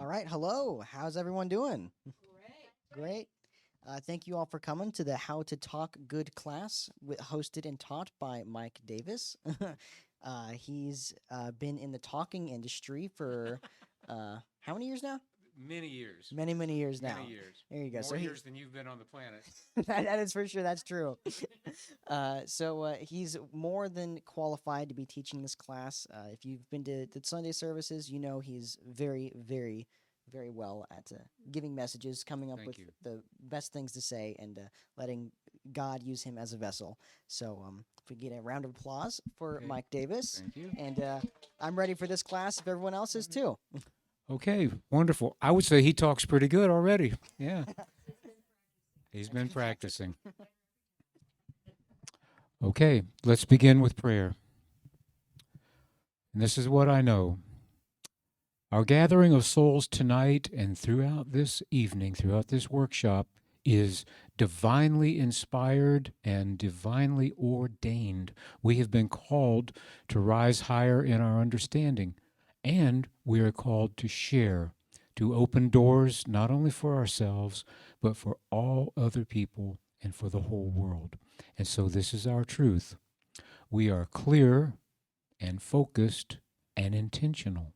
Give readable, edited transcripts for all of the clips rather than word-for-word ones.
All right, hello. How's everyone doing? Great. Thank you all for coming to the How to Talk Good class, hosted and taught by Mike Davis. He's been in the talking industry for how many years now? Many years. Many, many years now. Many years. There you go. More years than you've been on the planet. That is for sure. That's true. He's more than qualified to be teaching this class. If you've been to the Sunday services, you know he's very, very, very well at giving messages, coming up with the best things to say, and letting God use him as a vessel. So, if we get a round of applause for Mike Davis. Thank you. And I'm ready for this class if everyone else is too. Okay, wonderful. I would say he talks pretty good already. Yeah. He's been practicing. Okay, let's begin with prayer. And this is what I know. Our gathering of souls tonight and throughout this evening, throughout this workshop, is divinely inspired and divinely ordained. We have been called to rise higher in our understanding, and we are called to share, to open doors not only for ourselves, but for all other people and for the whole world. And so this is our truth. We are clear and focused and intentional.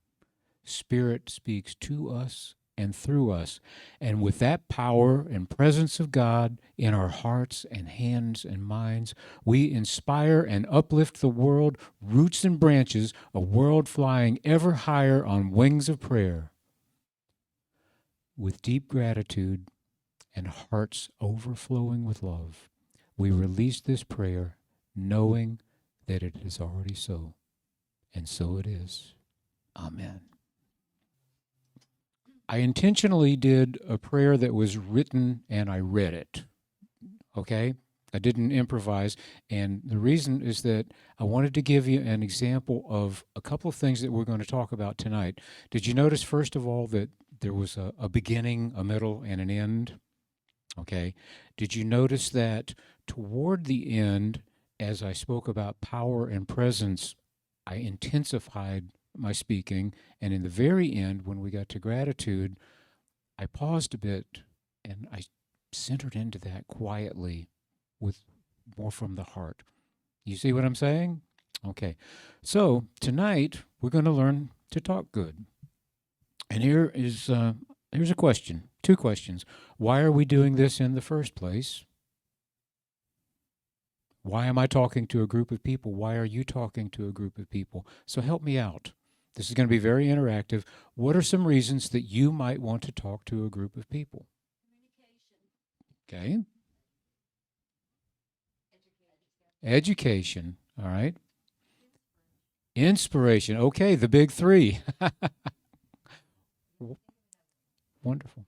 Spirit speaks to us and through us. And with that power and presence of God in our hearts and hands and minds, we inspire and uplift the world, roots and branches, a world flying ever higher on wings of prayer. With deep gratitude and hearts overflowing with love, we release this prayer knowing that it is already so. And so it is. Amen. I intentionally did a prayer that was written and I read it. Okay? I didn't improvise. And the reason is that I wanted to give you an example of a couple of things that we're going to talk about tonight. Did you notice, first of all, that there was a beginning, a middle, and an end? Okay. Did you notice that toward the end, as I spoke about power and presence, I intensified my speaking, and in the very end, when we got to gratitude, I paused a bit and I centered into that quietly with more from the heart. You see what I'm saying? Okay. So tonight we're going to learn to talk good. And here's a question, two questions. Why are we doing this in the first place? Why am I talking to a group of people? Why are you talking to a group of people? So help me out. This is going to be very interactive. What are some reasons that you might want to talk to a group of people? Okay. Education. All right. Inspiration. Okay, the big three. Wonderful.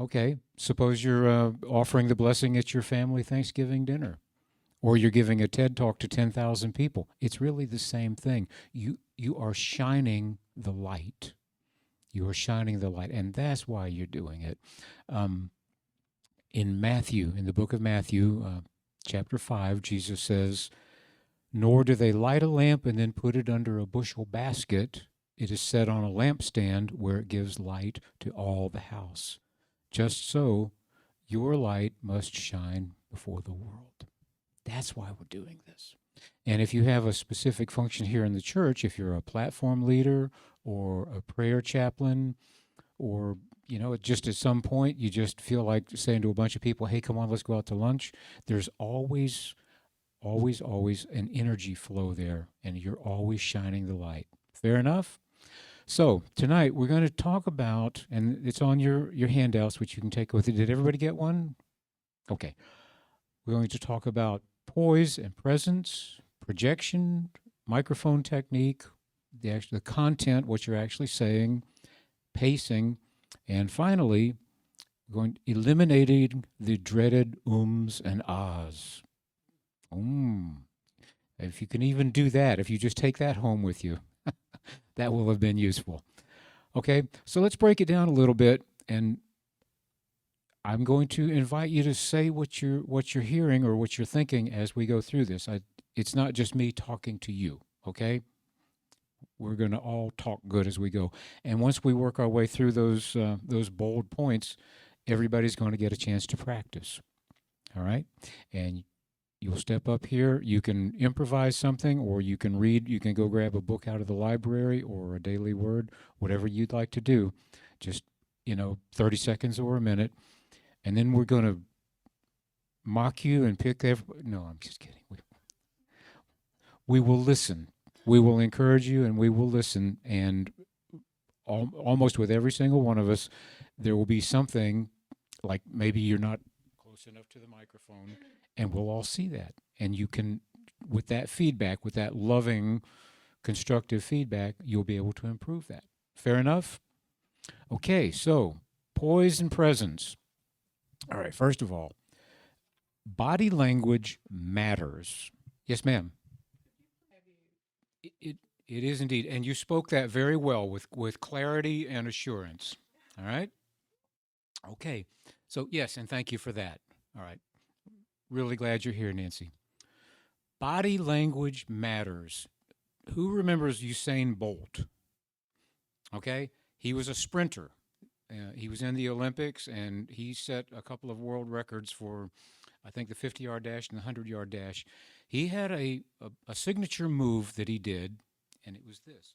Okay, suppose you're offering the blessing at your family Thanksgiving dinner, or you're giving a TED talk to 10,000 people. It's really the same thing. You are shining the light. You are shining the light, and that's why you're doing it. In Matthew, in the book of Matthew, chapter 5, Jesus says, "Nor do they light a lamp and then put it under a bushel basket. It is set on a lampstand where it gives light to all the house. Just so, your light must shine before the world." That's why we're doing this. And if you have a specific function here in the church, if you're a platform leader or a prayer chaplain, or, just at some point you just feel like saying to a bunch of people, hey, come on, let's go out to lunch, there's always an energy flow there, and you're always shining the light. Fair enough? So tonight we're going to talk about, and it's on your handouts, which you can take with you. Did everybody get one? Okay. We're going to talk about poise and presence, projection, microphone technique, the content, what you're actually saying, pacing, and finally, eliminating the dreaded ums and ahs. If you can even do that, if you just take that home with you, that will have been useful. Okay, so let's break it down a little bit, and I'm going to invite you to say what you're hearing or what you're thinking as we go through this. It's not just me talking to you, okay? we're going to all talk good as we go. And once we work our way through those bold points, everybody's going to get a chance to practice. All right? And you'll step up here. You can improvise something, or you can read. You can go grab a book out of the library or a daily word, whatever you'd like to do. Just, 30 seconds or a minute. And then we're going to mock you and pick everybody. No, I'm just kidding. We will listen. We will encourage you, and we will listen. And almost with every single one of us, there will be something like maybe you're not close enough to the microphone, and we'll all see that. And you can, with that feedback, with that loving, constructive feedback, you'll be able to improve that. Fair enough? Okay, so poise and presence. All right, first of all, body language matters. Yes, ma'am. It is indeed, and you spoke that very well with clarity and assurance. All right. Okay. So yes, and thank you for that. All right. Really glad you're here, Nancy. Body language matters. Who remembers Usain Bolt? Okay, he was a sprinter. He was in the Olympics, and he set a couple of world records for, I think, the 50-yard dash and the 100-yard dash. He had a signature move that he did, and it was this.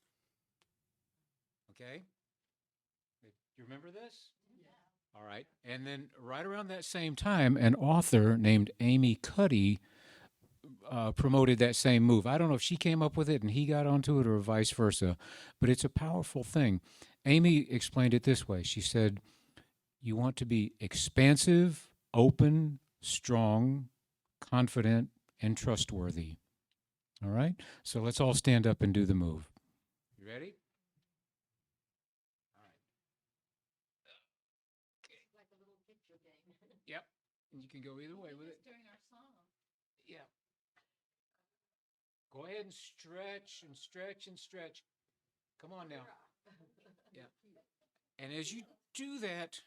Okay? You remember this? Yeah. All right. And then right around that same time, an author named Amy Cuddy promoted that same move. I don't know if she came up with it and he got onto it or vice versa, but it's a powerful thing. Amy explained it this way. She said, you want to be expansive, open, strong, confident, and trustworthy. All right? So let's all stand up and do the move. You ready? All right. Okay. Like a little picture game. Yep. And you can go either way with it. During our song. Yeah. Go ahead and stretch and stretch and stretch. Come on now. Yeah. And as you do that,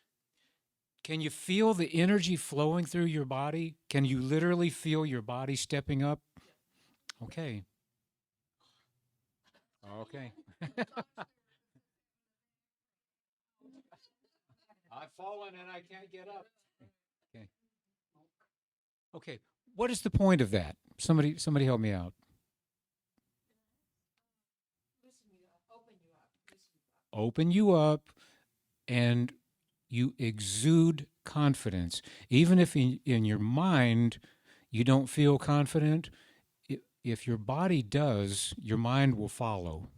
can you feel the energy flowing through your body? Can you literally feel your body stepping up? Okay. Okay. I've fallen and I can't get up. Okay. Okay. What is the point of that? Somebody help me out. Open you up, and you exude confidence. Even if in your mind you don't feel confident, if your body does, your mind will follow.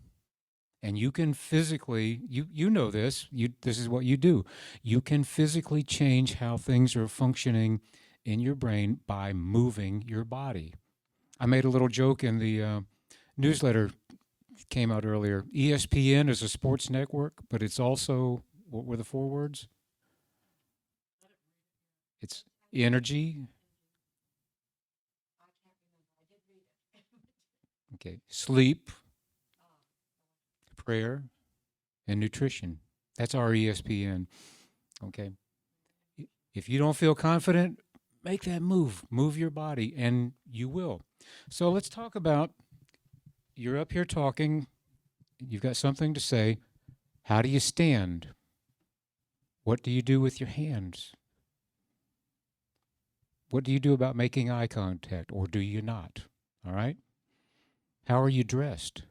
And you can physically, you know this, this is what you do. You can physically change how things are functioning in your brain by moving your body. I made a little joke in the newsletter came out earlier. ESPN is a sports network, but it's also, what were the 4 words? It's energy. Okay. Sleep, prayer, and nutrition. That's our ESPN. Okay. If you don't feel confident, make that move. Move your body, and you will. So let's talk about, you're up here talking, you've got something to say. How do you stand? What do you do with your hands? What do you do about making eye contact, or do you not? All right? How are you dressed?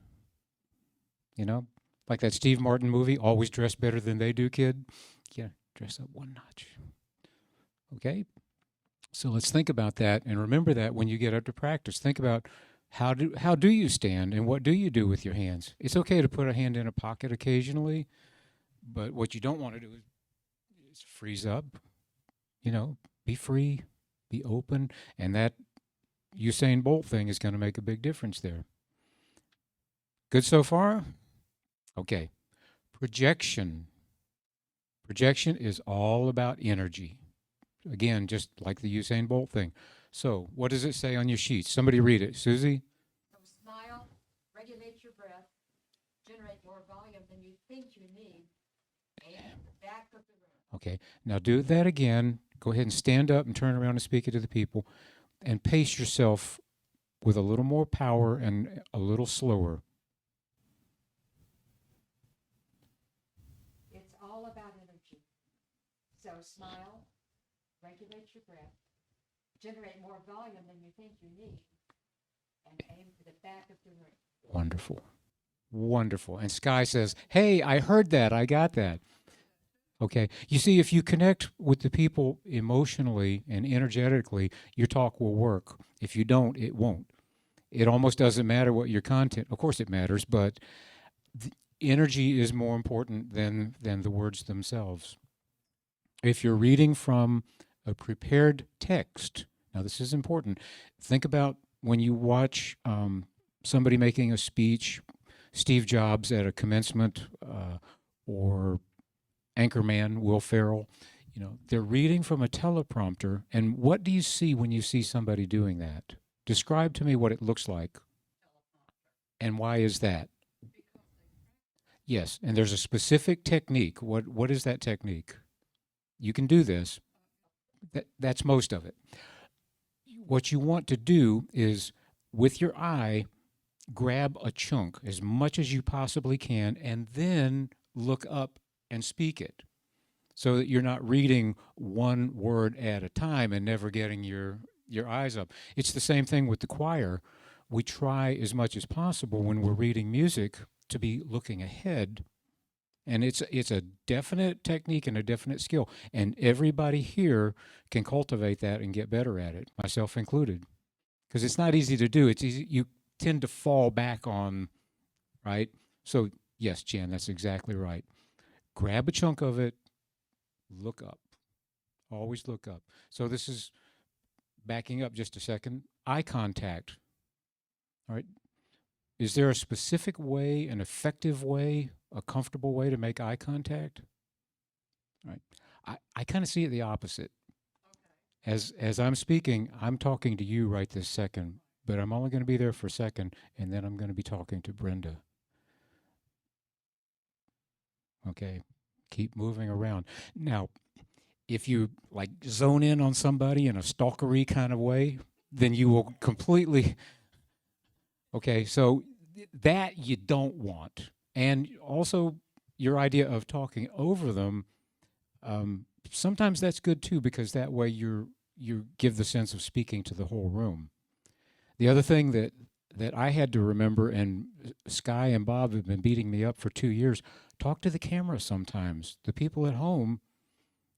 Like that Steve Martin movie, Always Dress Better Than They Do, kid. Yeah, dress up one notch. Okay? So let's think about that, and remember that when you get up to practice. Think about how do you stand, and what do you do with your hands? It's okay to put a hand in a pocket occasionally, but what you don't want to do is freeze up. Be free, be open, and that Usain Bolt thing is going to make a big difference there. Good so far? Okay. Projection. Projection is all about energy. Again, just like the Usain Bolt thing. So, what does it say on your sheet? Somebody read it. Susie? So smile, regulate your breath, generate more volume than you think you need, and the back of the room. Okay. Now do that again. Go ahead and stand up and turn around and speak it to the people. And pace yourself with a little more power and a little slower. So smile, regulate your breath, generate more volume than you think you need, and aim for the back of the room. Wonderful. Wonderful. And Sky says, hey, I heard that. I got that. Okay. You see, if you connect with the people emotionally and energetically, your talk will work. If you don't, it won't. It almost doesn't matter what your content, of course it matters, but the energy is more important than the words themselves. If you're reading from a prepared text, now this is important. Think about when you watch somebody making a speech, Steve Jobs at a commencement, or Anchorman, Will Ferrell. You know, they're reading from a teleprompter, and what do you see when you see somebody doing that? Describe to me what it looks like. And why is that? Yes, and there's a specific technique. What is that technique? You can do this. That's most of it. What you want to do is, with your eye, grab a chunk as much as you possibly can, and then look up and speak it, so that you're not reading one word at a time and never getting your eyes up. It's the same thing with the choir. We try as much as possible when we're reading music to be looking ahead, and it's a definite technique and a definite skill, and everybody here can cultivate that and get better at it, myself included, because it's not easy to do. It's easy. You tend to fall back on, right? So yes, Jan, that's exactly right. Grab a chunk of it, look up. Always look up. So this is backing up just a second. Eye contact. All right. Is there a specific way, an effective way, a comfortable way to make eye contact? All right. I kind of see it the opposite. As I'm speaking, I'm talking to you right this second, but I'm only going to be there for a second, and then I'm going to be talking to Brenda. Okay. Keep moving around. Now, if you like zone in on somebody in a stalkery kind of way, then you will completely. Okay, so that you don't want. And also your idea of talking over them, sometimes that's good too, because that way you give the sense of speaking to the whole room. The other thing that I had to remember, and Sky and Bob have been beating me up for 2 years, talk to the camera sometimes. The people at home,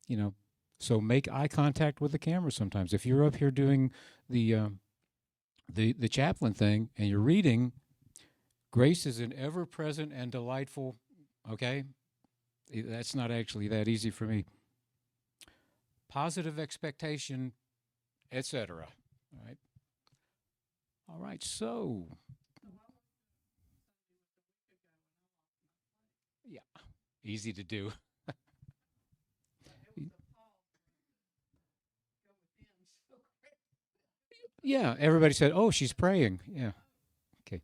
you know, so make eye contact with the camera sometimes. If you're up here doing the chaplain thing and you're reading, grace is an ever-present and delightful, okay? That's not actually that easy for me. Positive expectation, etc. All right. All right, so. Yeah, easy to do. Yeah, everybody said, oh, she's praying. Yeah. Okay.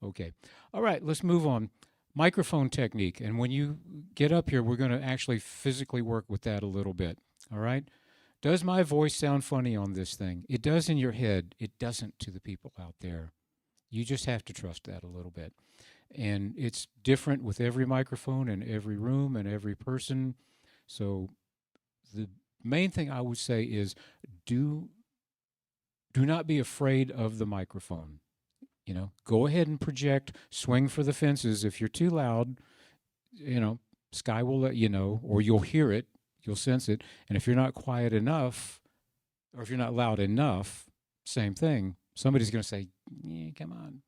Okay. All right, let's move on. Microphone technique. And when you get up here, we're going to actually physically work with that a little bit. All right? Does my voice sound funny on this thing? It does in your head. It doesn't to the people out there. You just have to trust that a little bit. And it's different with every microphone and every room and every person. So the main thing I would say is do not be afraid of the microphone. You know, go ahead and project, swing for the fences. If you're too loud, you know, Sky will let you know, or you'll hear it, you'll sense it. And if you're not quiet enough, or if you're not loud enough, same thing. Somebody's going to say, yeah, come on.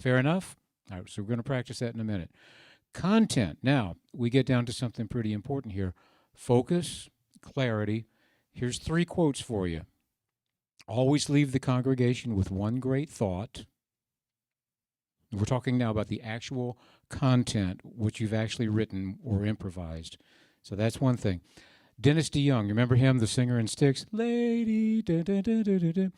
Fair enough? All right, so we're going to practice that in a minute. Content. Now, we get down to something pretty important here. Focus, clarity. Here's 3 quotes for you. Always leave the congregation with one great thought. We're talking now about the actual content, which you've actually written or improvised. So that's one thing. Dennis DeYoung, remember him, the singer in Styx? Lady, da, da, da, da, da, da.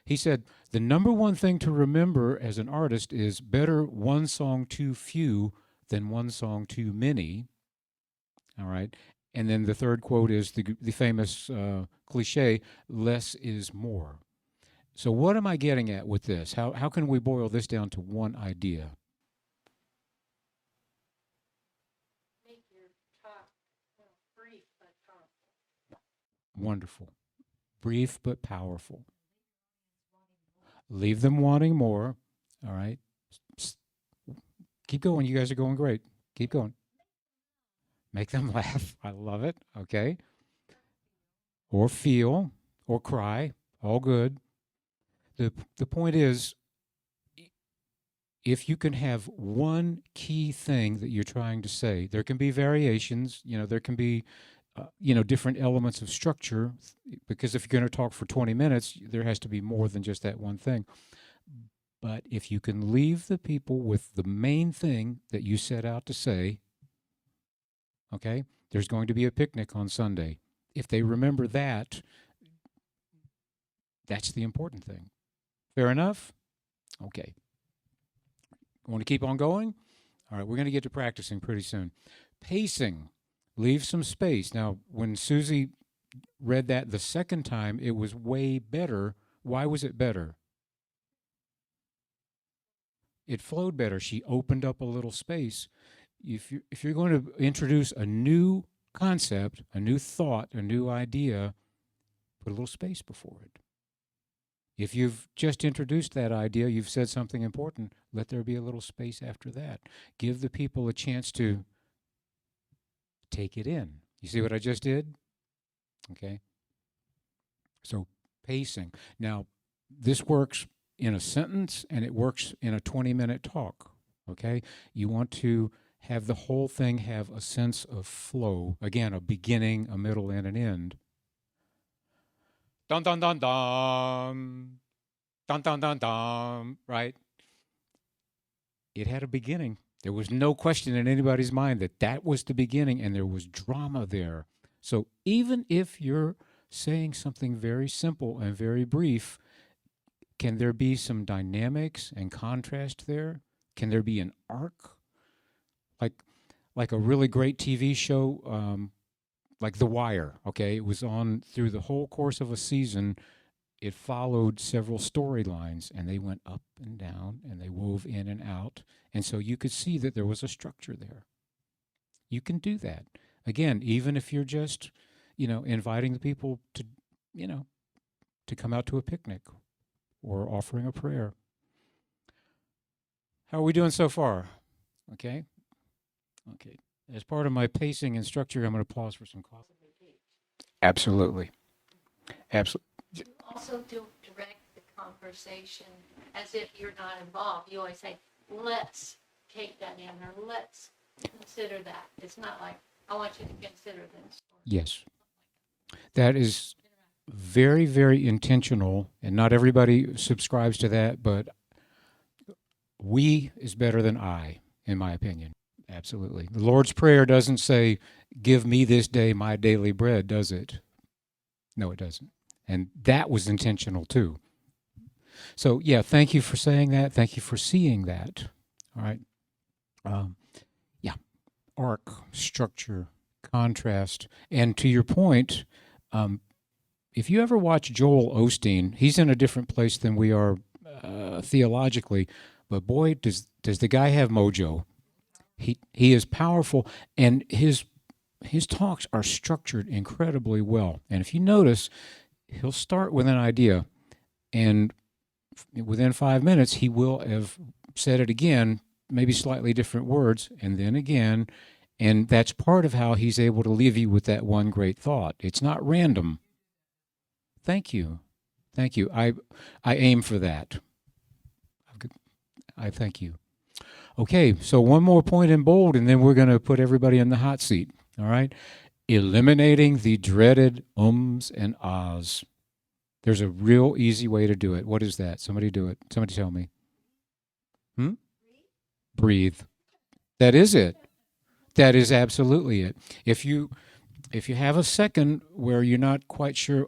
He said, the number one thing to remember as an artist is better one song too few than one song too many. All right. And then the third quote is the famous cliche, less is more. So what am I getting at with this? How can we boil this down to one idea? Make your talk brief Wonderful. Brief but powerful. Leave them wanting more. All right. Keep going. You guys are going great. Keep going. Make them laugh. I love it. Okay. Or feel or cry. All good. The point is, if you can have one key thing that you're trying to say, there can be variations, there can be, different elements of structure, because if you're going to talk for 20 minutes, there has to be more than just that one thing. But if you can leave the people with the main thing that you set out to say, okay, there's going to be a picnic on Sunday. If they remember that, that's the important thing. Fair enough? Okay. Want to keep on going? All right, we're going to get to practicing pretty soon. Pacing. Leave some space. Now, when Susie read that the second time, it was way better. Why was it better? It flowed better. She opened up a little space. If you're going to introduce a new concept, a new thought, a new idea, put a little space before it. If you've just introduced that idea, you've said something important, let there be a little space after that. Give the people a chance to take it in. You see what I just did? Okay. So pacing. Now, this works in a sentence and it works in a 20-minute talk. Okay. You want to have the whole thing have a sense of flow. Again, a beginning, a middle, and an end. Dun, dun, dun, dun. Dun, dun, dun, dun. Right? It had a beginning. There was no question in anybody's mind that that was the beginning, and there was drama there. So even if you're saying something very simple and very brief, can there be some dynamics and contrast there? Can there be an arc? Like a really great TV show, like The Wire, okay? It was on through the whole course of a season. It followed several storylines, and they went up and down, and they wove in and out. And so you could see that there was a structure there. You can do that. Again, even if you're just, inviting the people to, to come out to a picnic or offering a prayer. How are we doing so far? Okay. Okay. As part of my pacing and structure, I'm going to pause for some coffee. Absolutely. Absolutely. Also to direct the conversation as if you're not involved. You always say, let's take that in, or let's consider that. It's not like, I want you to consider this. Yes. That is very, very intentional, and not everybody subscribes to that, but we is better than I, in my opinion. Absolutely. The Lord's Prayer doesn't say, give me this day my daily bread, does it? No, it doesn't. And that was intentional too. So, yeah, thank you for saying that. Thank you for seeing that. All right. Arc, structure, contrast. And to your point, if you ever watch Joel Osteen, he's in a different place than we are theologically, but boy, does the guy have mojo. He is powerful, and his talks are structured incredibly well. And if you notice, he'll start with an idea, and within 5 minutes, he will have said it again, maybe slightly different words, and then again. And that's part of how he's able to leave you with that one great thought. It's not random. Thank you. Thank you. I aim for that. I thank you. Okay, so one more point in bold, and then we're going to put everybody in the hot seat. All right? Eliminating the dreaded ums and ahs. There's a real easy way to do it. What is that? Somebody do it. Somebody tell me. Breathe. That is it. That is absolutely it. If you have a second where you're not quite sure,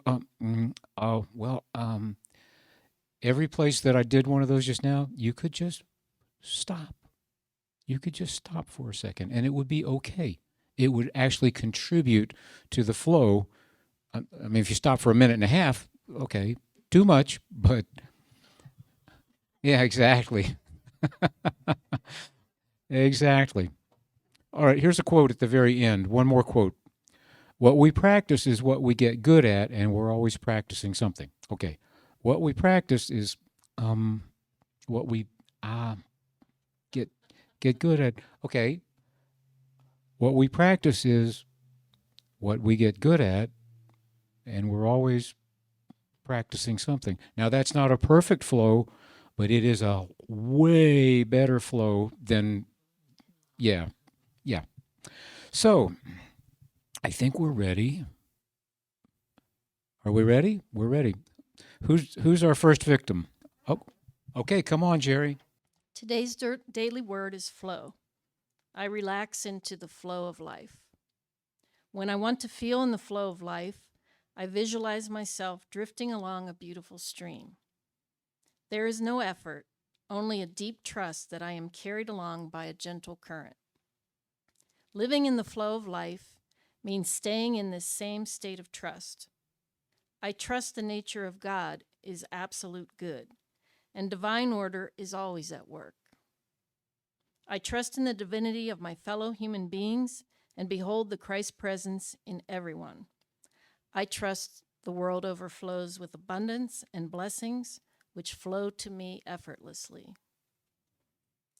every place that I did one of those just now, you could just stop. You could just stop for a second, and it would be okay. It would actually contribute to the flow. I mean, if you stop for a minute and a half, okay, too much, but yeah, exactly. Exactly. All right, here's a quote at the very end. One more quote. What we practice is what we get good at, and we're always practicing something. Okay. What we practice is what we get good at. Okay. What we practice is what we get good at, and we're always practicing something. Now, that's not a perfect flow, but it is a way better flow than, yeah. So, I think we're ready. Are we ready? We're ready. Who's our first victim? Oh, okay, come on, Jerry. Today's daily word is flow. I relax into the flow of life. When I want to feel in the flow of life, I visualize myself drifting along a beautiful stream. There is no effort, only a deep trust that I am carried along by a gentle current. Living in the flow of life means staying in this same state of trust. I trust the nature of God is absolute good, and divine order is always at work. I trust in the divinity of my fellow human beings and behold the Christ presence in everyone. I trust the world overflows with abundance and blessings which flow to me effortlessly.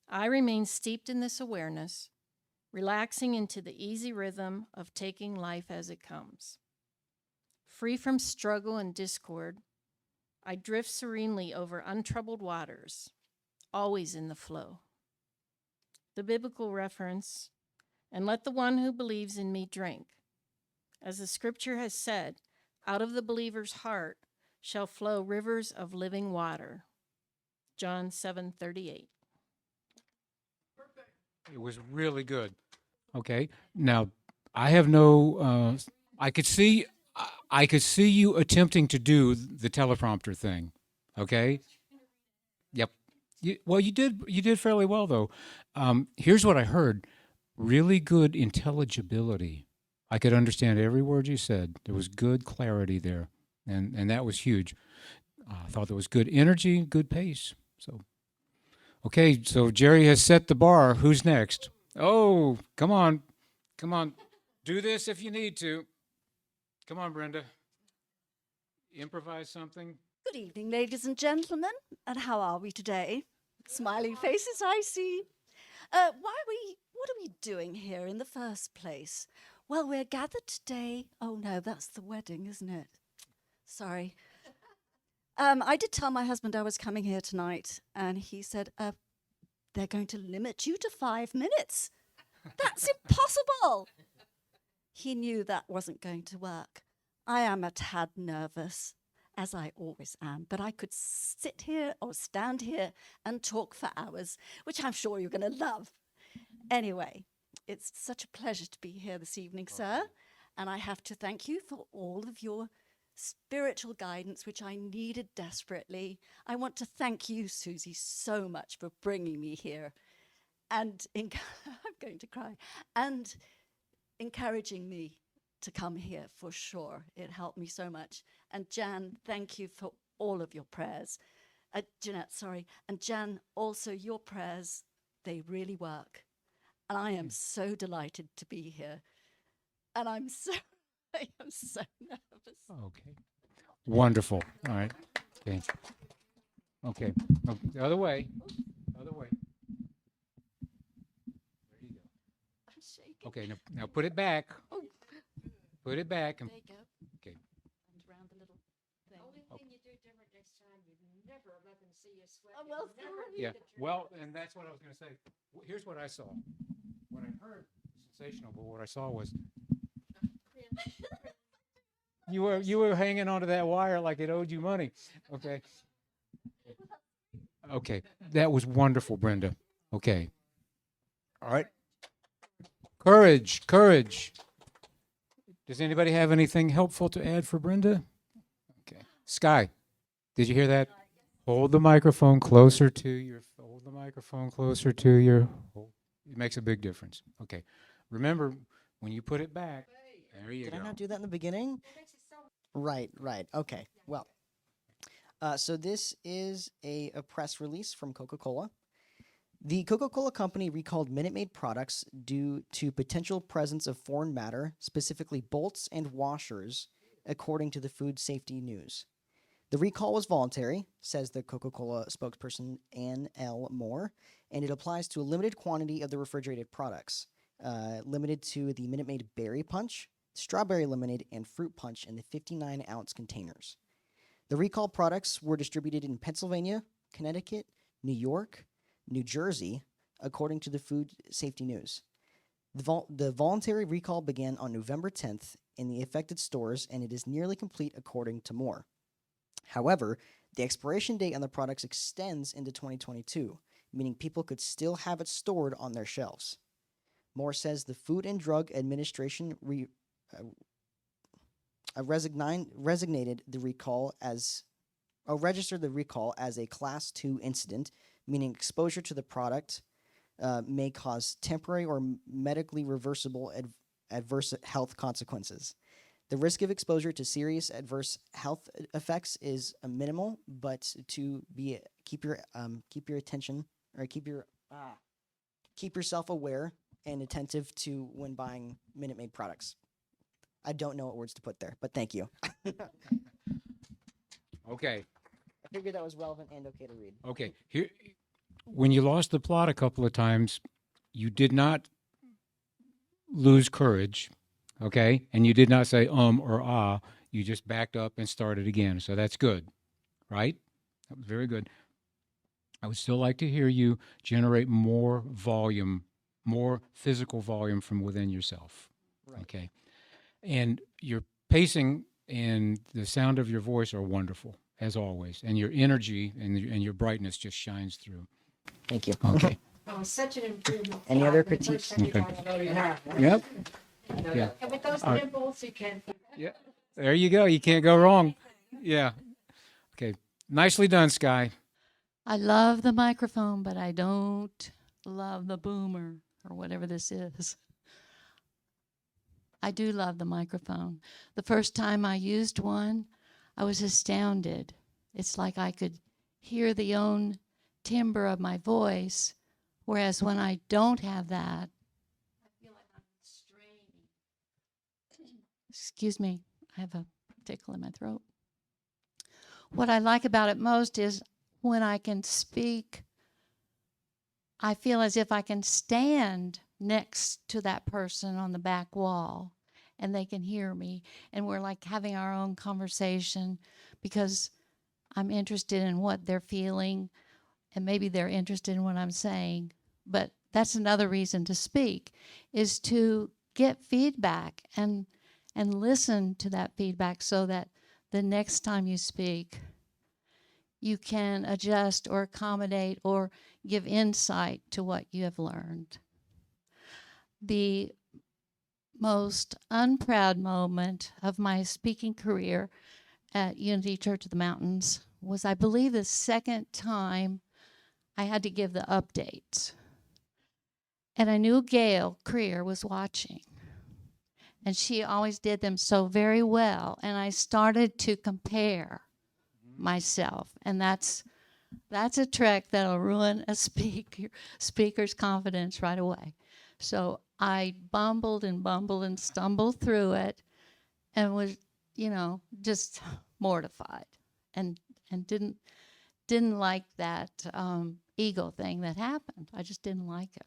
I remain steeped in this awareness, relaxing into the easy rhythm of taking life as it comes. Free from struggle and discord, I drift serenely over untroubled waters, always in the flow. The biblical reference, and let the one who believes in me drink. As the scripture has said, out of the believer's heart shall flow rivers of living water. John 7:38. It was really good. Okay. Now, I have no. I could see. I could see you attempting to do the teleprompter thing. Okay. Yep. Well, you did. You did fairly well, though. Here's what I heard: really good intelligibility. I could understand every word you said. There was good clarity there, and that was huge. I thought there was good energy, good pace. So, okay. So Jerry has set the bar. Who's next? Oh, come on. Come on. Do this if you need to. Come on, Brenda. Improvise something. Good evening, ladies and gentlemen. And how are we today? Smiling faces, I see. What are we doing here in the first place? Well, we're gathered today. Oh no, that's the wedding, isn't it? Sorry. I did tell my husband I was coming here tonight, and he said, they're going to limit you to 5 minutes. That's impossible. He knew that wasn't going to work. I am a tad nervous, as I always am, but I could sit here or stand here and talk for hours, which I'm sure you're going to love. Anyway, it's such a pleasure to be here this evening, sir, and I have to thank you for all of your spiritual guidance, which I needed desperately. I want to thank you, Susie, so much for bringing me here and I'm going to cry, and encouraging me to come here for sure. It helped me so much. And Jan, thank you for all of your prayers. Jeanette, sorry. And Jan, also your prayers, they really work. And I am so delighted to be here. And I am so nervous. Okay. Wonderful. All right. Okay. Okay. Oh, the other way. Other way. There you go. I'm shaking. Okay. Now put it back. Oh. Put it back. And, There you go. okay. And around the little thing. Only thing you do different next time, you never let them see you sweat. Oh, well, You never sorry. Yeah. get your- Well, and that's what I was going to say. Here's what I saw. What I heard was sensational, but what I saw was you were hanging onto that wire like it owed you money. Okay. Okay. That was wonderful, Brenda. Okay. All right. Courage. Courage. Does anybody have anything helpful to add for Brenda? Okay. Sky, did you hear that? Hold the microphone closer to your. Hold the microphone closer to your. It makes a big difference. Okay. Remember, when you put it back, there you Did go. I not do that in the beginning? Right. Okay. Well, so this is a press release from Coca-Cola. The Coca-Cola company recalled Minute Maid products due to potential presence of foreign matter, specifically bolts and washers, according to the Food Safety News. The recall was voluntary, says the Coca-Cola spokesperson Ann L. Moore, and it applies to a limited quantity of the refrigerated products, limited to the Minute Maid Berry Punch, Strawberry Lemonade, and Fruit Punch in the 59-ounce containers. The recall products were distributed in Pennsylvania, Connecticut, New York, New Jersey, according to the Food Safety News. The voluntary recall began on November 10th in the affected stores, and it is nearly complete, according to Moore. However, the expiration date on the products extends into 2022, meaning people could still have it stored on their shelves. Moore says the Food and Drug Administration registered the recall as a Class 2 incident, meaning exposure to the product may cause temporary or medically reversible adverse health consequences. The risk of exposure to serious adverse health effects is minimal, but keep yourself aware and attentive to when buying Minute Maid products. I don't know what words to put there, but thank you. Okay. I figured that was relevant and okay to read. Okay. Here, when you lost the plot a couple of times, you did not lose courage, okay? And you did not say or ah. You just backed up and started again. So that's good, right? That was very good. I would still like to hear you generate more volume, more physical volume from within yourself. Right. Okay. And your pacing and the sound of your voice are wonderful, as always. And your energy and your brightness just shines through. Thank you. Okay. Oh, such an improvement. Any other The first critiques? time you got it. Yep. Yeah. And with those All right. dimples, you can. Yeah. There you go. You can't go wrong. Yeah. Okay. Nicely done, Sky. I love the microphone, but I don't love the boomer or whatever this is. I do love the microphone. The first time I used one, I was astounded. It's like I could hear the own timbre of my voice, whereas when I don't have that, I feel like I'm straining. excuse me, I have a tickle in my throat. What I like about it most is when I can speak, I feel as if I can stand next to that person on the back wall and they can hear me. And we're like having our own conversation because I'm interested in what they're feeling and maybe they're interested in what I'm saying. But that's another reason to speak, is to get feedback and listen to that feedback so that the next time you speak, you can adjust or accommodate or give insight to what you have learned. The most unproud moment of my speaking career at Unity Church of the Mountains was, I believe, the second time I had to give the updates. And I knew Gail Creer was watching. And she always did them so very well. And I started to compare myself. And that's a trick that'll ruin a speaker's confidence right away. So I bumbled and stumbled through it and was, just mortified and didn't like that ego thing that happened. I just didn't like it.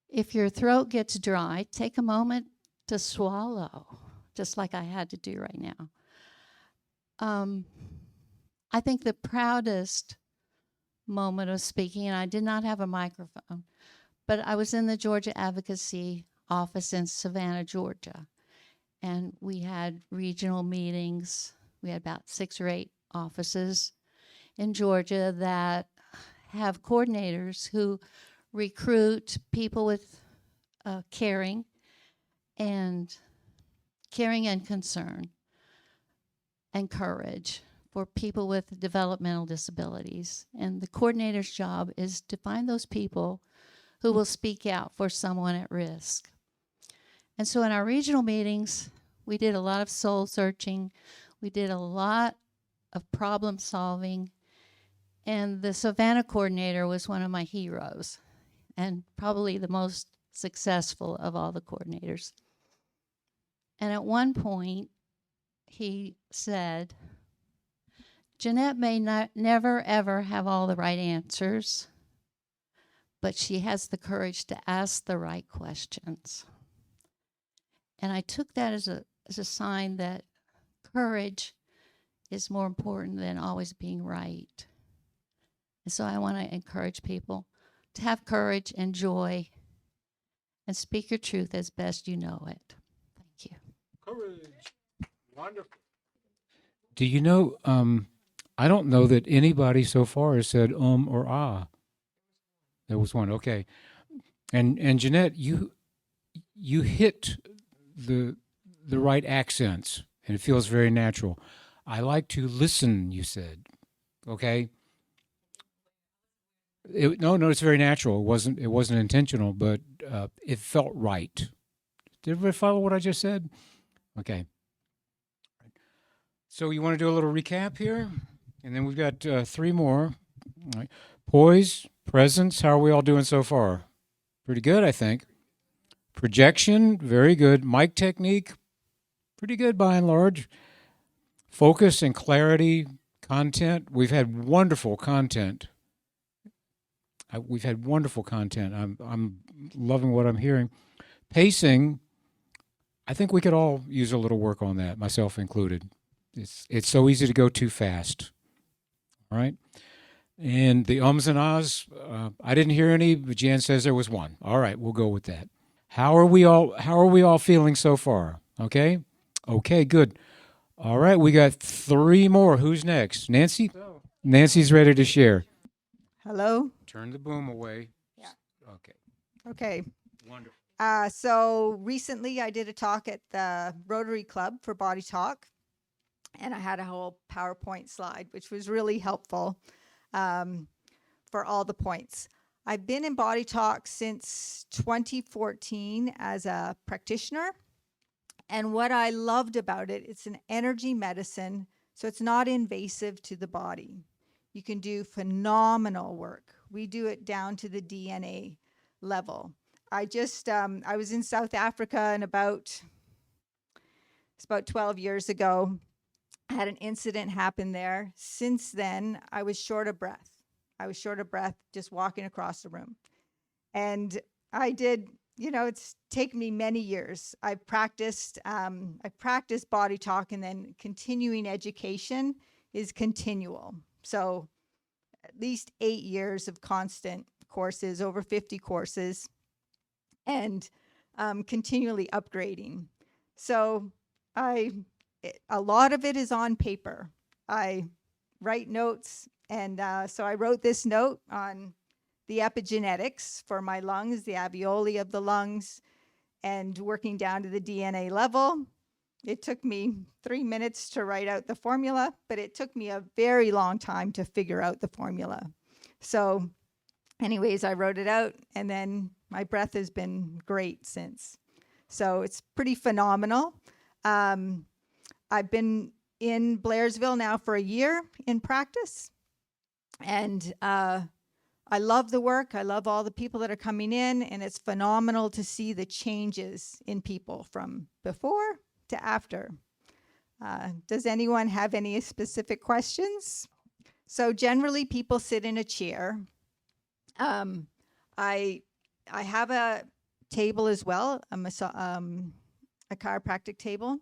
If your throat gets dry, take a moment to swallow, just like I had to do right now. I think the proudest moment of speaking, and I did not have a microphone, but I was in the Georgia Advocacy office in Savannah, Georgia, and we had regional meetings. We had about 6 or 8 offices in Georgia that have coordinators who recruit people with caring and concern and courage for people with developmental disabilities. And the coordinator's job is to find those people who will speak out for someone at risk. And so in our regional meetings, we did a lot of soul searching. We did a lot of problem solving. And the Savannah coordinator was one of my heroes and probably the most successful of all the coordinators. And at one point, he said, Jeanette may never, ever have all the right answers, but she has the courage to ask the right questions. And I took that as a sign that courage is more important than always being right. And so I want to encourage people to have courage and joy and speak your truth as best you know it. Thank you. Courage. Wonderful. Do you know, I don't know that anybody so far has said or ah. There was one, okay. And Jeanette, you hit the right accents, and it feels very natural. I like to listen, you said, okay? No, it's very natural. It wasn't intentional, but it felt right. Did everybody follow what I just said? Okay. So you want to do a little recap here? And then we've got 3 more. All right. Poise, presence, how are we all doing so far? Pretty good, I think. Projection, very good. Mic technique, pretty good by and large. Focus and clarity, content. We've had wonderful content. I'm loving what I'm hearing. Pacing, I think we could all use a little work on that, myself included. It's so easy to go too fast. All right. And the ums and ahs, I didn't hear any, but Jan says there was one. All right, we'll go with that. How are we all feeling so far? Okay? Okay, good. All right, we got 3 more. Who's next? Nancy? Nancy's ready to share. Hello? Turn the boom away. Yeah. Okay. Okay. Wonderful. So recently I did a talk at the Rotary Club for Body Talk, and I had a whole PowerPoint slide, which was really helpful for all the points. I've been in Body Talk since 2014 as a practitioner, and what I loved about it, it's an energy medicine, so it's not invasive to the body. You can do phenomenal work. We do it down to the DNA level. I was in South Africa and it's about 12 years ago. I had an incident happen there. Since then, I was short of breath. Just walking across the room. And I did, it's taken me many years. I practiced Body Talk, and then continuing education is continual. So at least 8 years of constant courses, over 50 courses, and continually upgrading. So a lot of it is on paper. I write notes, and so I wrote this note on the epigenetics for my lungs, the alveoli of the lungs, and working down to the DNA level. It took me 3 minutes to write out the formula, but it took me a very long time to figure out the formula. So anyways, I wrote it out, and then my breath has been great since. So it's pretty phenomenal. I've been in Blairsville now for a year in practice, and I love the work. I love all the people that are coming in, and it's phenomenal to see the changes in people from before to after. Does anyone have any specific questions? So generally, people sit in a chair. I have a table as well, a chiropractic table.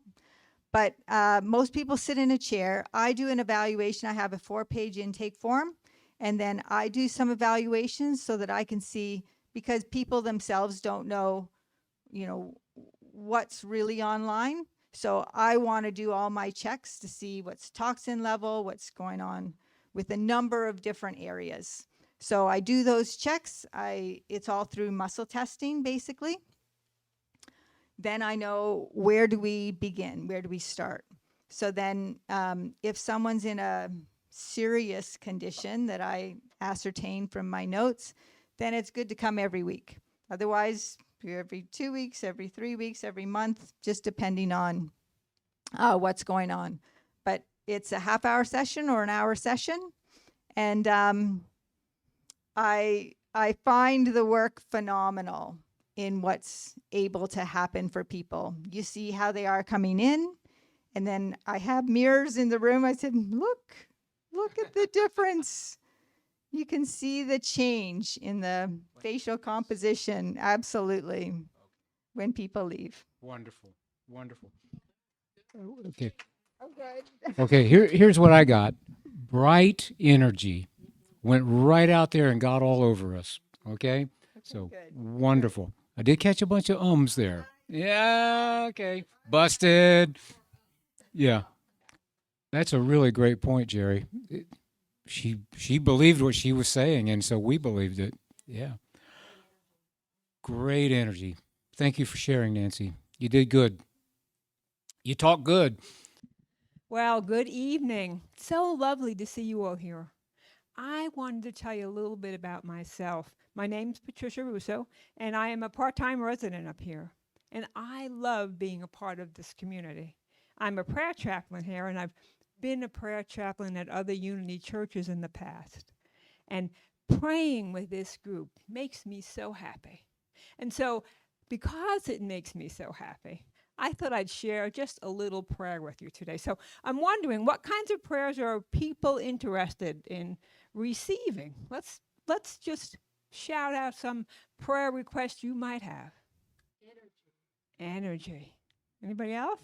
But most people sit in a chair. I do an evaluation. I have a 4-page intake form, and then I do some evaluations so that I can see, because people themselves don't know, what's really online. So I want to do all my checks to see what's toxin level, what's going on with a number of different areas. So I do those checks. It's all through muscle testing, basically. Then I know, where do we begin? Where do we start? So then if someone's in a serious condition that I ascertain from my notes, then it's good to come every week. Otherwise, every 2 weeks, every 3 weeks, every month, just depending on what's going on. But it's a half-hour session or an hour session, And I find the work phenomenal in what's able to happen for people. You see how they are coming in, and then I have mirrors in the room. I said, look at the difference. You can see the change in the facial composition, absolutely, when people leave. Wonderful. Okay. Okay, here's what I got. Bright energy. Went right out there and got all over us. Okay? So, good. Wonderful. I did catch a bunch of ums there. Yeah, okay. Busted. Yeah. That's a really great point, Jerry. She believed what she was saying, and so we believed it. Yeah. Great energy. Thank you for sharing, Nancy. You did good. You talk good. Well, good evening. So lovely to see you all here. I wanted to tell you a little bit about myself. My name's Patricia Russo, and I am a part-time resident up here. And I love being a part of this community. I'm a prayer chaplain here, and I've been a prayer chaplain at other Unity churches in the past. And praying with this group makes me so happy. And so, because it makes me so happy, I thought I'd share just a little prayer with you today. So I'm wondering, what kinds of prayers are people interested in receiving? Let's just shout out some prayer requests you might have. Energy. Anybody else?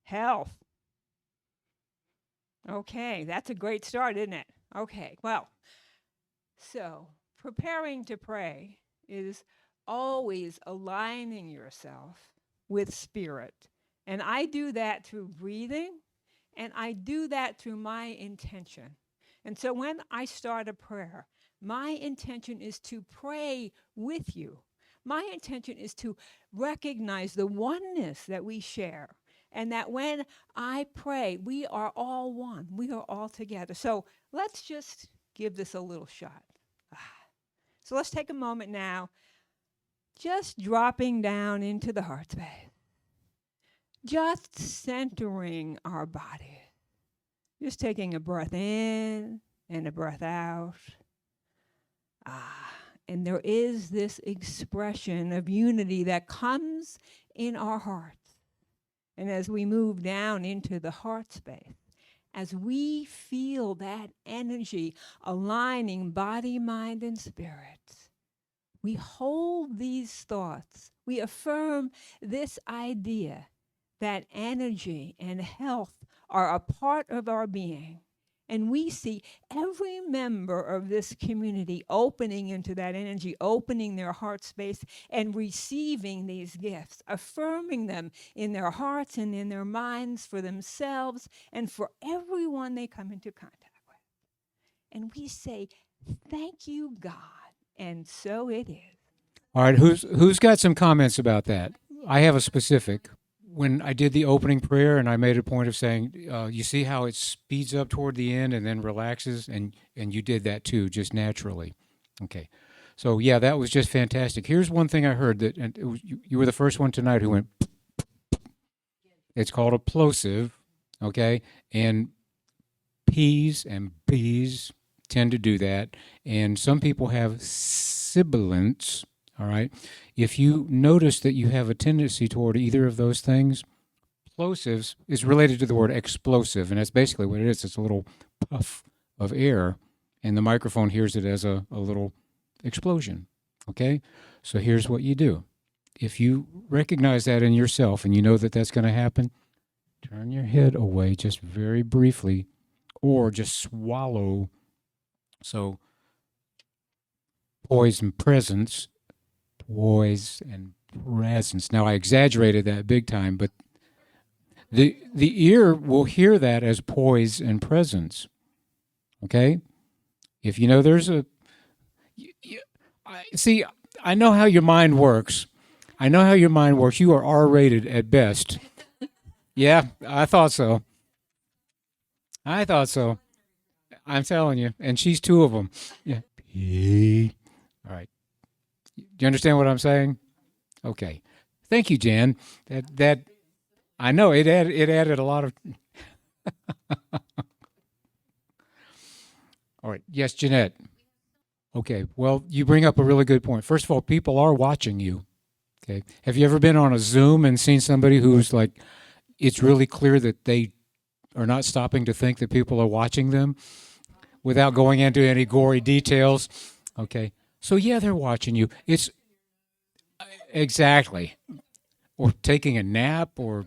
Health. Okay, that's a great start, isn't it? Okay, well, so preparing to pray is always aligning yourself with spirit. And I do that through breathing, and I do that through my intention. And so when I start a prayer, my intention is to pray with you. My intention is to recognize the oneness that we share, and that when I pray, we are all one. We are all together. So let's just give this a little shot. So let's take a moment now, just dropping down into the heart space. Just centering our body. Just taking a breath in and a breath out. And there is this expression of unity that comes in our hearts. And as we move down into the heart space, as we feel that energy aligning body, mind, and spirit, we hold these thoughts. We affirm this idea that energy and health are a part of our being. And we see every member of this community opening into that energy, opening their heart space and receiving these gifts, affirming them in their hearts and in their minds for themselves and for everyone they come into contact with. And we say, thank you, God. And so it is. All right, who's got some comments about that? I have a specific. When I did the opening prayer and I made a point of saying, you see how it speeds up toward the end and then relaxes, and you did that too, just naturally. Okay. So, yeah, that was just fantastic. Here's one thing I heard, that and you were the first one tonight who went, it's called a plosive, okay? And P's and B's tend to do that, and some people have sibilants. All right. If you notice that you have a tendency toward either of those things, plosives is related to the word explosive, and that's basically what it is. It's a little puff of air, and the microphone hears it as a little explosion. Okay? So here's what you do. If you recognize that in yourself and you know that that's going to happen, turn your head away just very briefly, or just swallow. So poise and presence. Poise and presence. Now, I exaggerated that big time, but the ear will hear that as poise and presence. Okay? If you know there's a... See, I know how your mind works. I know how your mind works. You are R-rated at best. Yeah, I thought so. I'm telling you. And she's two of them. Yeah. All right. Do you understand what I'm saying? Okay. Thank you, Jan. That I know it added a lot of All right. Yes, Jeanette. Okay. Well, you bring up a really good point. First of all, people are watching you. Okay. Have you ever been on a Zoom and seen somebody who's like, it's really clear that they are not stopping to think that people are watching them without going into any gory details? Okay. So yeah, they're watching you. It's exactly. Or taking a nap, or,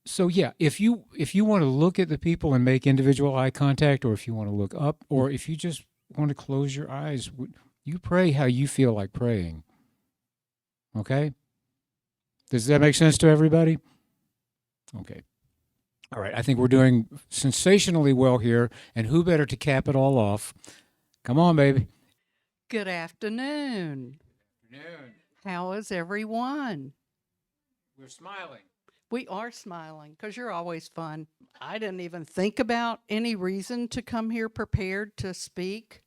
So yeah, if you want to look at the people and make individual eye contact, or if you want to look up, or if you just want to close your eyes, you pray how you feel like praying. Okay? Does that make sense to everybody? Okay. All right. I think we're doing sensationally well here, and who better to cap it all off? Come on, baby. Good afternoon. How is everyone? We're smiling. We are smiling because you're always fun. I didn't even think about any reason to come here prepared to speak,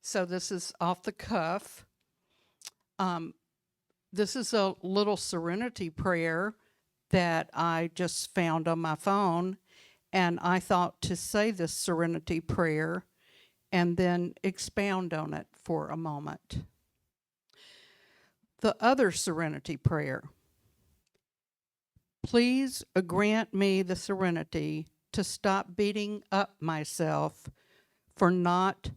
so this is off the cuff. This is a little serenity prayer that I just found on my phone, and I thought to say this serenity prayer and then expound on it for a moment. The other serenity prayer. Please grant me the serenity to stop beating up myself for not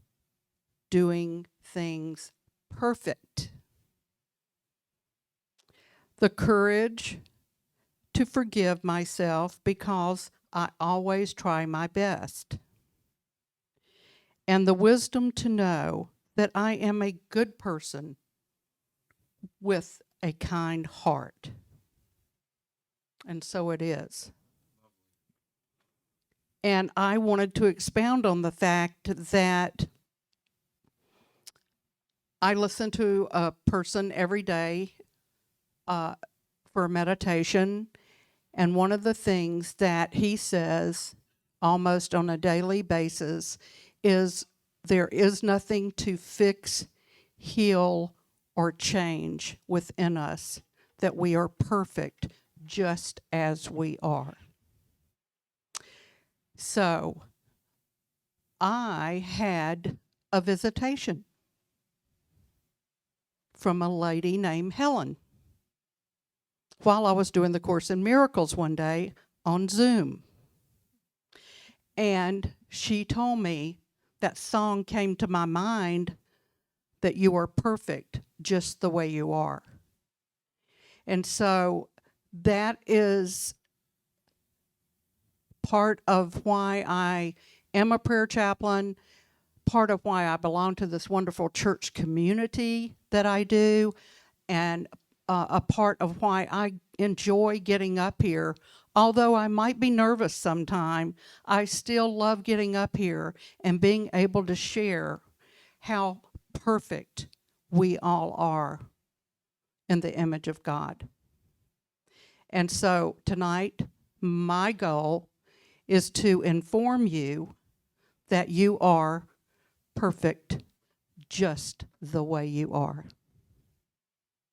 doing things perfect. The courage to forgive myself because I always try my best. And the wisdom to know that I am a good person with a kind heart. And so it is. And I wanted to expound on the fact that I listen to a person every day for meditation. And one of the things that he says almost on a daily basis is there is nothing to fix, heal, or change within us, that we are perfect just as we are. So I had a visitation from a lady named Helen while I was doing the Course in Miracles one day on Zoom. And she told me that song came to my mind, that you are perfect just the way you are. And so that is part of why I am a prayer chaplain, part of why I belong to this wonderful church community that I do, and a part of why I enjoy getting up here. Although I might be nervous sometime, I still love getting up here and being able to share how perfect we all are in the image of God. And so tonight, my goal is to inform you that you are perfect just the way you are.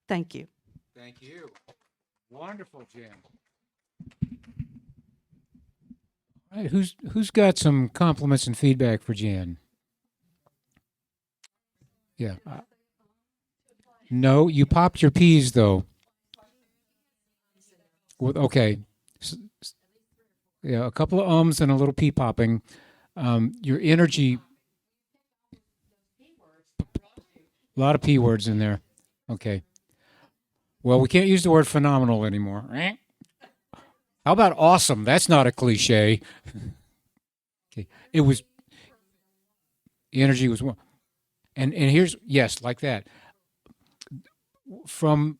Thank you. Thank you. Wonderful, Jen. All right, who's got some compliments and feedback for Jen? Yeah. No, you popped your peas though. Well, okay. Yeah, a couple of ums and a little pea popping. Your energy. A lot of P words in there. Okay. Well, we can't use the word phenomenal anymore. How about awesome? That's not a cliche. Okay. It was, energy was one. And here's, yes, like that. From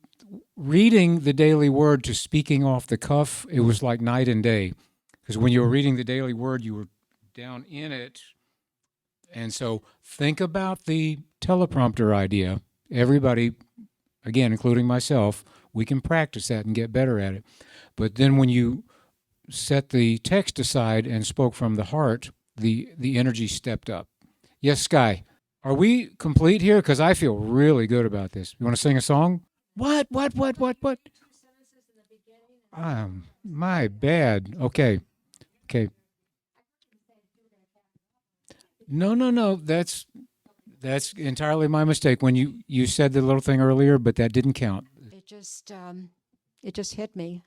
reading the daily word to speaking off the cuff, it was like night and day. Because when you were reading the daily word, you were down in it. And so think about the teleprompter idea. Everybody, again, including myself, we can practice that and get better at it. But then when you set the text aside and spoke from the heart, the energy stepped up. Yes, Sky. Are we complete here? Because I feel really good about this. You want to sing a song? What? My bad. Okay. No. That's entirely my mistake. When you said the little thing earlier, but that didn't count. It just hit me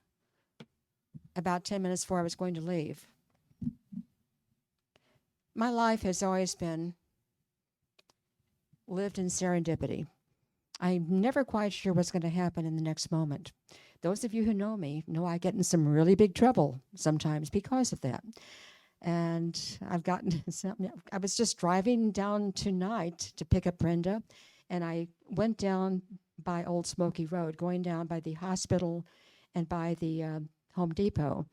about 10 minutes before I was going to leave. My life has always been lived in serendipity. I'm never quite sure what's going to happen in the next moment. Those of you who know me know I get in some really big trouble sometimes because of that. And I've gotten some, I was just driving down tonight to pick up Brenda, and I went down by Old Smoky Road, going down by the hospital and by the Home Depot.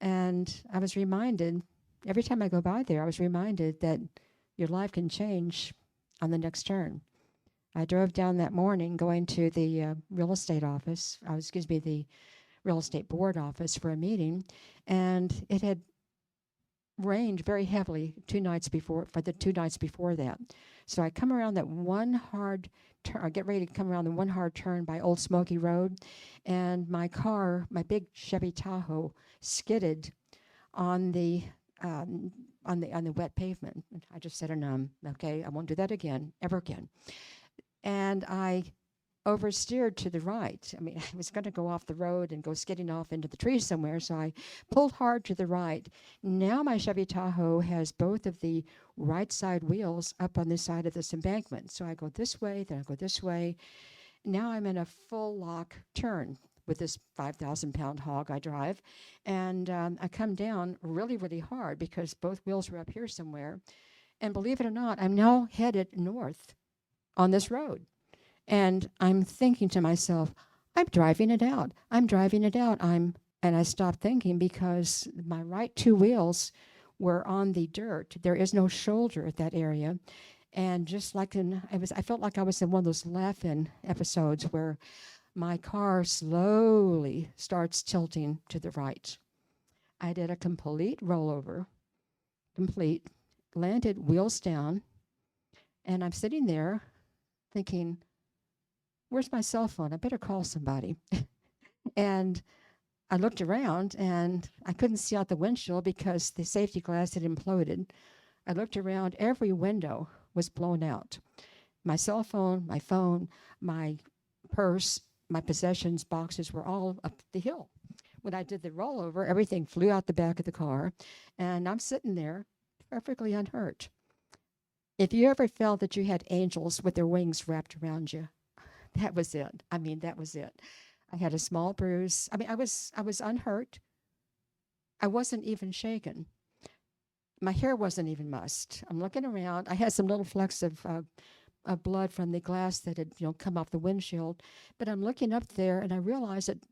And I was reminded, every time I go by there, I was reminded that your life can change on the next turn. I drove down that morning going to the real estate office, the real estate board office for a meeting, and it had rained very heavily the 2 nights before that. So I come around that one hard turn, I get ready to come around the one hard turn by Old Smoky Road, and my car, my big Chevy Tahoe, skidded on the wet pavement. I just said, okay, I won't do that again, ever again. And I oversteered to the right. I mean, I was going to go off the road and go skidding off into the trees somewhere, so I pulled hard to the right. Now my Chevy Tahoe has both of the right side wheels up on this side of this embankment. So I go this way, then I go this way. Now I'm in a full lock turn with this 5,000-pound hog I drive. And I come down really, really hard because both wheels were up here somewhere. And believe it or not, I'm now headed north on this road. And I'm thinking to myself, I'm driving it out. And I stopped thinking because my right 2 wheels were on the dirt. There is no shoulder at that area. And just like I felt like I was in one of those laugh-in episodes where my car slowly starts tilting to the right. I did a complete rollover, landed wheels down, and I'm sitting there thinking, where's my cell phone? I better call somebody. And I looked around and I couldn't see out the windshield because the safety glass had imploded. I looked around, every window was blown out. My cell phone, my phone, my purse, my possessions, boxes were all up the hill. When I did the rollover, everything flew out the back of the car, and I'm sitting there perfectly unhurt. If you ever felt that you had angels with their wings wrapped around you, that was it. That was it. I had a small bruise. I was unhurt. I wasn't even shaken. My hair wasn't even mussed. I'm looking around. I had some little flecks of blood from the glass that had come off the windshield. But I'm looking up there, and I realized that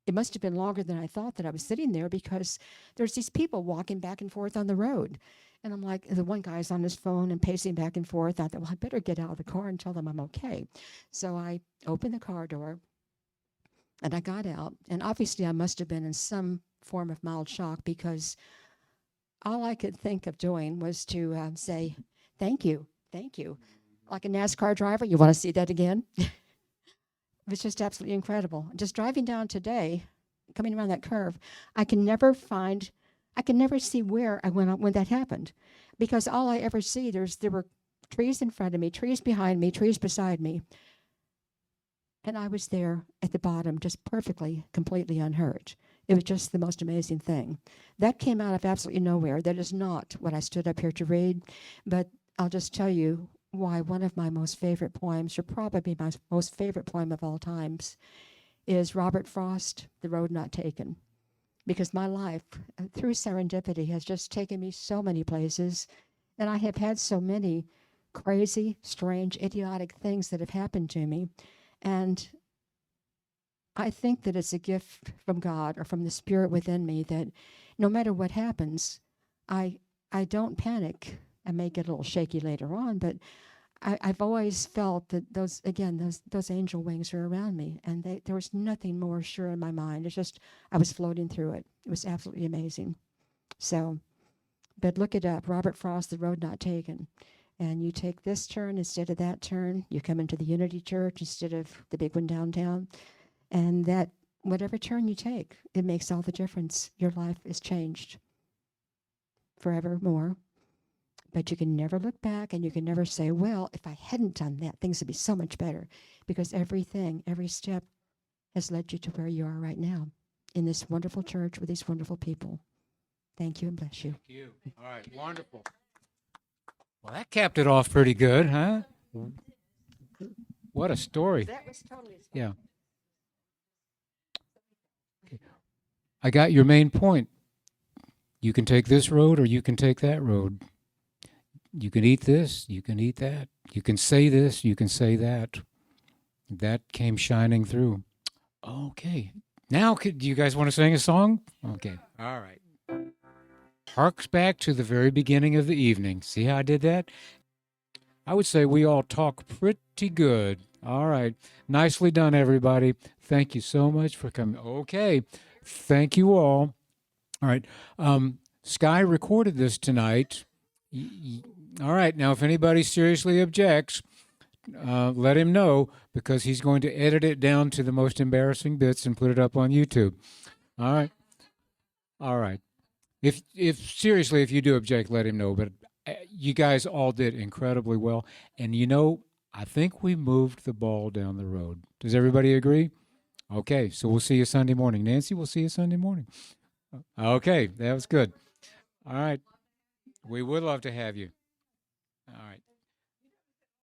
it must have been longer than I thought that I was sitting there because there's these people walking back and forth on the road. And I'm like, the one guy's on his phone and pacing back and forth. I thought, well, I better get out of the car and tell them I'm okay. So I opened the car door and I got out. And obviously I must have been in some form of mild shock because all I could think of doing was to say, thank you. Like a NASCAR driver, you want to see that again? It was just absolutely incredible. Just driving down today, coming around that curve, I can never see where I went when that happened, because all I ever see, there were trees in front of me, trees behind me, trees beside me, and I was there at the bottom, just perfectly, completely unhurt. It was just the most amazing thing. That came out of absolutely nowhere. That is not what I stood up here to read, but I'll just tell you why one of my most favorite poems, or probably my most favorite poem of all times, is Robert Frost, The Road Not Taken. Because my life, through serendipity, has just taken me so many places, and I have had so many crazy, strange, idiotic things that have happened to me. And I think that it's a gift from God or from the Spirit within me that no matter what happens, I don't panic. I may get a little shaky later on, but I've always felt that those angel wings are around me, and there was nothing more sure in my mind. It's just I was floating through it. It was absolutely amazing. So, but look it up, Robert Frost, The Road Not Taken. And you take this turn instead of that turn. You come into the Unity Church instead of the big one downtown. And that whatever turn you take, it makes all the difference. Your life is changed forevermore. But you can never look back and you can never say, well, if I hadn't done that, things would be so much better. Because everything, every step has led you to where you are right now in this wonderful church with these wonderful people. Thank you and bless you. Thank you. All right, wonderful. Well, that capped it off pretty good, huh? What a story. That was totally Yeah. Okay. I got your main point. You can take this road or you can take that road. You can eat this, you can eat that. You can say this, you can say that. That came shining through. Okay. Now, do you guys want to sing a song? Okay. All right. Harks back to the very beginning of the evening. See how I did that? I would say we all talk pretty good. All right. Nicely done, everybody. Thank you so much for coming. Okay. Thank you all. All right. Sky recorded this tonight. All right. Now, if anybody seriously objects, let him know, because he's going to edit it down to the most embarrassing bits and put it up on YouTube. All right. All right. If seriously, if you do object, let him know. But you guys all did incredibly well. And I think we moved the ball down the road. Does everybody agree? Okay. So we'll see you Sunday morning. Nancy, we'll see you Sunday morning. Okay. That was good. All right. We would love to have you. All right.